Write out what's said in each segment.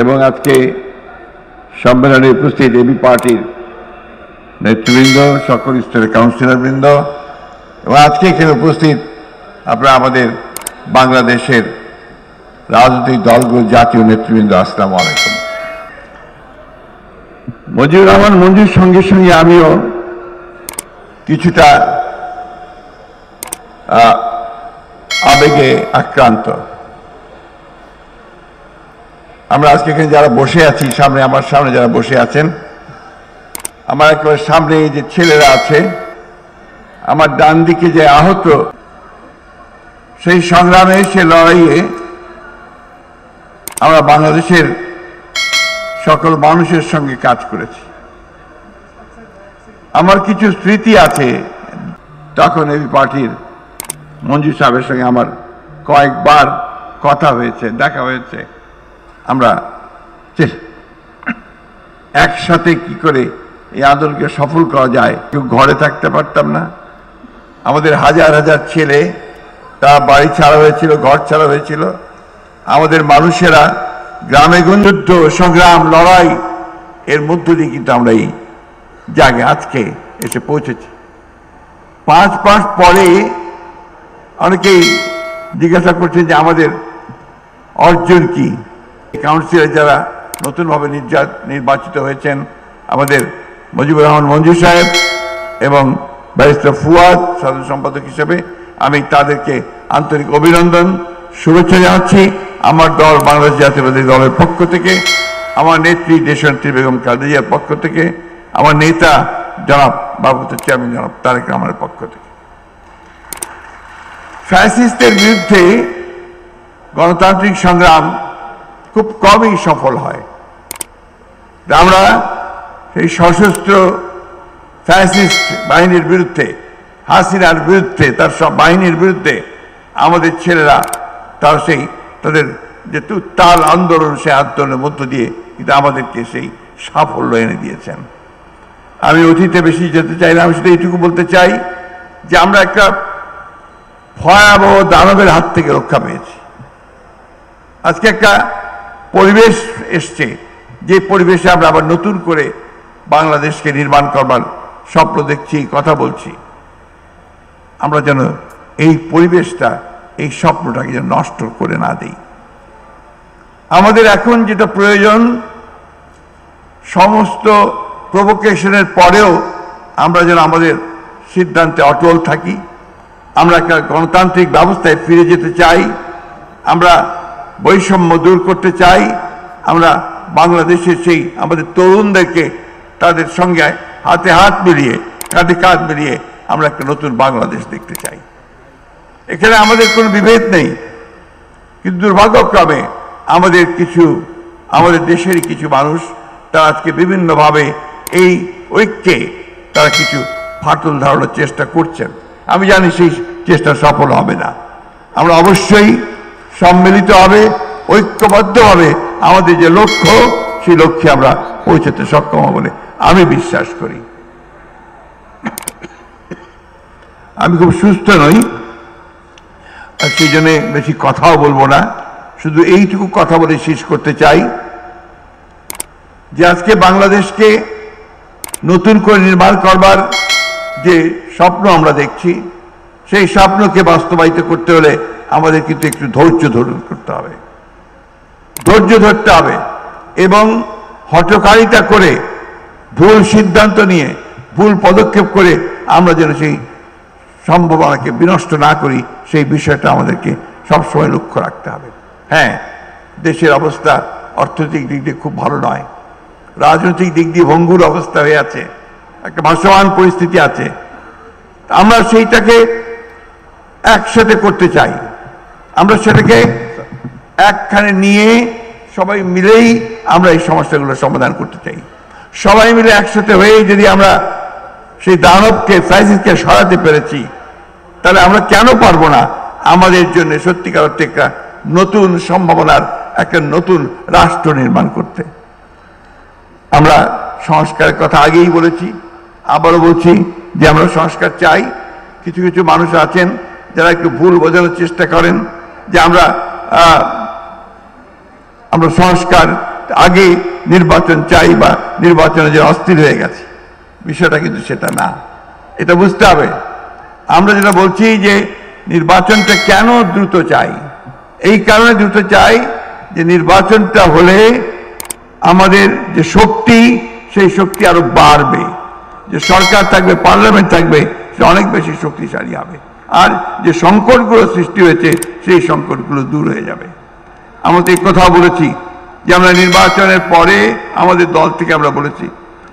এবং আজকে সম্মেলনে উপস্থিত এবি পার্টির নেতৃবৃন্দ, সকল স্তরের কাউন্সিলরবৃন্দ এবং আজকে এখানে উপস্থিত আপনারা আমাদের বাংলাদেশের রাজনৈতিক দলগুলোর জাতীয় নেতৃবৃন্দ, আসসালামু আলাইকুম। মজিবুর রহমান মঞ্জুর সঙ্গে সঙ্গে আমিও কিছুটা আবেগে আক্রান্ত। আমরা আজকে এখানে যারা বসে আছি, আমার সামনে যারা বসে আছেন, আমার একেবারে সামনে এই যে ছেলেরা আছে, আমার ডান দিকে যে আহত, সেই সংগ্রামে, সে লড়াইয়ে আমরা বাংলাদেশের সকল মানুষের সঙ্গে কাজ করেছি। আমার কিছু স্মৃতি আছে, তখন এবি পার্টির মঞ্জু সাহেবের সঙ্গে আমার কয়েকবার কথা হয়েছে, দেখা হয়েছে। আমরা একসাথে কি করে এই আন্দোলনকে সফল করা যায়, কেউ ঘরে থাকতে পারতাম না। আমাদের হাজার হাজার ছেলে, তারা বাড়ি ছাড়া হয়েছিল, ঘর ছাড়া হয়েছিল। আমাদের মানুষেরা গ্রামে যুদ্ধ, সংগ্রাম, লড়াই এর মধ্য দিয়ে কিন্তু আমরা এই জায়গায় আজকে এসে পৌঁছেছি। 5 মাস পরে অনেকেই জিজ্ঞাসা করছেন যে আমাদের অর্জন কি। কাউন্সিলর যারা নতুনভাবে নির্বাচিত হয়েছেন, আমাদের মজিবুর রহমান মঞ্জু সাহেব এবং ব্যারিস্টার ফুয়াদ সাধারণ সম্পাদক হিসেবে, আমি তাদেরকে আন্তরিক অভিনন্দন, শুভেচ্ছা জানাচ্ছি আমার দল বাংলাদেশ জাতীয়তাবাদী দলের পক্ষ থেকে, আমার নেত্রী দেশনেত্রী বেগম খালেদা জিয়ার পক্ষ থেকে, আমার নেতা জনাব বাবুতের চেয়ারম্যান জনাব তারেক রহমানের পক্ষ থেকে। ফ্যাসিস্টের বিরুদ্ধে গণতান্ত্রিক সংগ্রাম খুব কমই সফল হয়। আমরা সেই সশস্ত্র ফ্যাসিস্ট বাহিনীর বিরুদ্ধে, হাসিনার বিরুদ্ধে, তার সব বাহিনীর বিরুদ্ধে আমাদের ছেলেরা তারা তাদের যে উত্তাল আন্দোলন, সেই আন্দোলনের মধ্য দিয়ে কিন্তু আমাদেরকে সেই সাফল্য এনে দিয়েছেন। আমি অতীতে বেশি যেতে চাই না, আমি শুধু এইটুকু বলতে চাই যে আমরা একটা ভয়াবহ দানবের হাত থেকে রক্ষা পেয়েছি। আজকে একটা পরিবেশ এসছে, যে পরিবেশে আমরা আবার নতুন করে বাংলাদেশকে নির্মাণ করবার স্বপ্ন দেখছি, কথা বলছি। আমরা যেন এই পরিবেশটা, এই স্বপ্নটাকে যেন নষ্ট করে না দিই। আমাদের এখন যেটা প্রয়োজন, সমস্ত প্রভোকেশনের পরেও আমরা যেন আমাদের সিদ্ধান্তে অটল থাকি। আমরা একটা গণতান্ত্রিক ব্যবস্থায় ফিরে যেতে চাই, আমরা বৈষম্য দূর করতে চাই, আমরা বাংলাদেশের সেই আমাদের তরুণদেরকে তাদের সঙ্গে হাতে হাত মিলিয়ে, কাঁধে কাঁধ মিলিয়ে আমরা একটা নতুন বাংলাদেশ দেখতে চাই। এখানে আমাদের কোনো বিভেদ নেই, কিন্তু দুর্ভাগ্যক্রমে আমাদের দেশেরই কিছু মানুষ তারা আজকে বিভিন্নভাবে এই ঐক্যে তারা কিছু ফাটল ধরানোর চেষ্টা করছেন। আমি জানি সেই চেষ্টা সফল হবে না। আমরা অবশ্যই সম্মিলিতভাবে, ঐক্যবদ্ধভাবে আমাদের যে লক্ষ্য, সেই লক্ষ্যে আমরা পৌঁছাতে সক্ষম হব বলে আমি বিশ্বাস করি। আমি খুব সুস্থ নই, আর সেই জন্য বেশি কথাও বলবো না, শুধু এইটুকু কথা বলে শেষ করতে চাই যে আজকে বাংলাদেশকে নতুন করে নির্মাণ করবার যে স্বপ্ন আমরা দেখছি, সেই স্বপ্নকে বাস্তবায়িত করতে হলে আমাদের কিন্তু একটু ধৈর্য ধারণ করতে হবে, ধৈর্য ধরতে হবে এবং হঠকারিতা করে, ভুল সিদ্ধান্ত নিয়ে, ভুল পদক্ষেপ করে আমরা যেন সেই সম্ভাবনাকে বিনষ্ট না করি, সেই বিষয়টা আমাদেরকে সবসময় লক্ষ্য রাখতে হবে। হ্যাঁ, দেশের অবস্থা অর্থনৈতিক দিক দিয়ে খুব ভালো নয়, রাজনৈতিক দিক দিয়ে ভঙ্গুর অবস্থা হয়ে আছে, একটা ভাসমান পরিস্থিতি আছে। আমরা সেইটাকে একসাথে করতে চাই, আমরা সেটাকে একখানে নিয়ে সবাই মিলেই আমরা এই সমস্যাগুলো সমাধান করতে চাই। সবাই মিলে একসাথে হয়ে যদি আমরা সেই দানবকে, ফ্যাসিস্টকে সরাতে পেরেছি, তাহলে আমরা কেন পারবো না আমাদের জন্য সত্যিকার অর্থে একটা নতুন সম্ভাবনার, একটা নতুন রাষ্ট্র নির্মাণ করতে। আমরা সংস্কারের কথা আগেই বলেছি, আবারও বলছি যে আমরা সংস্কার চাই। কিছু কিছু মানুষ আছেন যারা একটু ভুল বোঝানোর চেষ্টা করেন যে আমরা সংস্কার আগে নির্বাচন চাই বা নির্বাচনে যে অস্থির হয়ে গেছে, বিষয়টা কিন্তু সেটা না। এটা বুঝতে হবে। আমরা যেটা বলছি যে নির্বাচনটা কেন দ্রুত চাই, এই কারণে দ্রুত চাই যে নির্বাচনটা হলে আমাদের যে শক্তি, সেই শক্তি আরো বাড়বে, যে সরকার থাকবে, পার্লামেন্ট থাকবে, সে অনেক বেশি শক্তিশালী হবে, আর যে সংকটগুলো সৃষ্টি হয়েছে সেই সংকটগুলো দূর হয়ে যাবে। আমরা তো এই কথা বলেছি যে আমরা নির্বাচনের পরে আমাদের দল থেকে আমরা বলেছি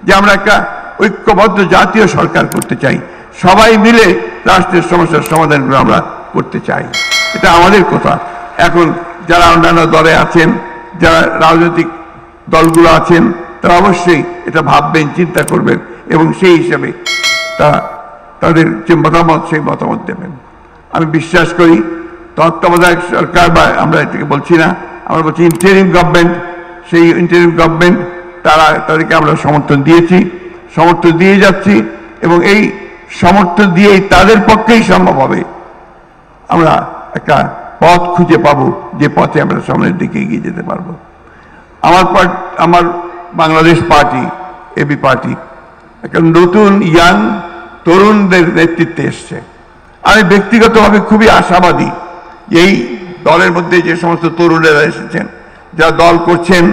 যে আমরা একটা ঐক্যবদ্ধ জাতীয় সরকার করতে চাই, সবাই মিলে রাষ্ট্রের সমস্যার সমাধানগুলো আমরা করতে চাই। এটা আমাদের কথা। এখন যারা অন্যান্য দলে আছেন, যারা রাজনৈতিক দলগুলো আছেন, তারা অবশ্যই এটা ভাববেন, চিন্তা করবেন এবং সেই হিসাবে তারা তাদের যে মতামত, সেই মতামত দেবেন। আমি বিশ্বাস করি তত্ত্বাবধায়ক সরকার, বা আমরা এটাকে বলছি না, আমরা বলছি ইন্টারিম গভর্নমেন্ট, সেই ইন্টারিম গভর্নমেন্ট তাদেরকে আমরা সমর্থন দিয়েছি, সমর্থন দিয়ে যাচ্ছি এবং এই সমর্থন দিয়েই তাদের পক্ষেই সম্ভব হবে আমরা একটা পথ খুঁজে পাবো, যে পথে আমরা সামনের দিকে এগিয়ে যেতে পারবো। আমার বাংলাদেশ পার্টি, এবি পার্টি একটা নতুন ইয়াং তরুণদের নেতৃত্বে এসছে। আমি ব্যক্তিগতভাবে খুবই আশাবাদী এই দলের মধ্যে যে সমস্ত তরুণেরা এসেছেন, যারা দল করছেন,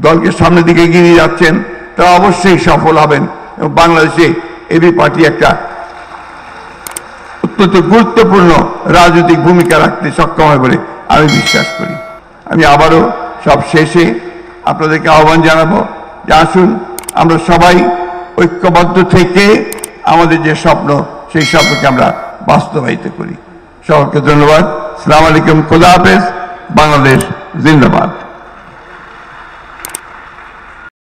দলকে সামনের দিকে এগিয়ে নিয়ে যাচ্ছেন, তারা অবশ্যই সফল হবেন এবং বাংলাদেশে এবি পার্টি একটা অত্যন্ত গুরুত্বপূর্ণ রাজনৈতিক ভূমিকা রাখতে সক্ষম হয় বলে আমি বিশ্বাস করি। আমি আবারও সব শেষে আপনাদেরকে আহ্বান জানাবো যে আসুন আমরা সবাই ঐক্যবদ্ধ থেকে আমাদের যে স্বপ্ন, সেই স্বপ্নকে আমরা বাস্তবায়িত করি। সকলকে ধন্যবাদ। আসসালামু আলাইকুম, খোদা হাফেজ, বাংলাদেশ জিন্দাবাদ।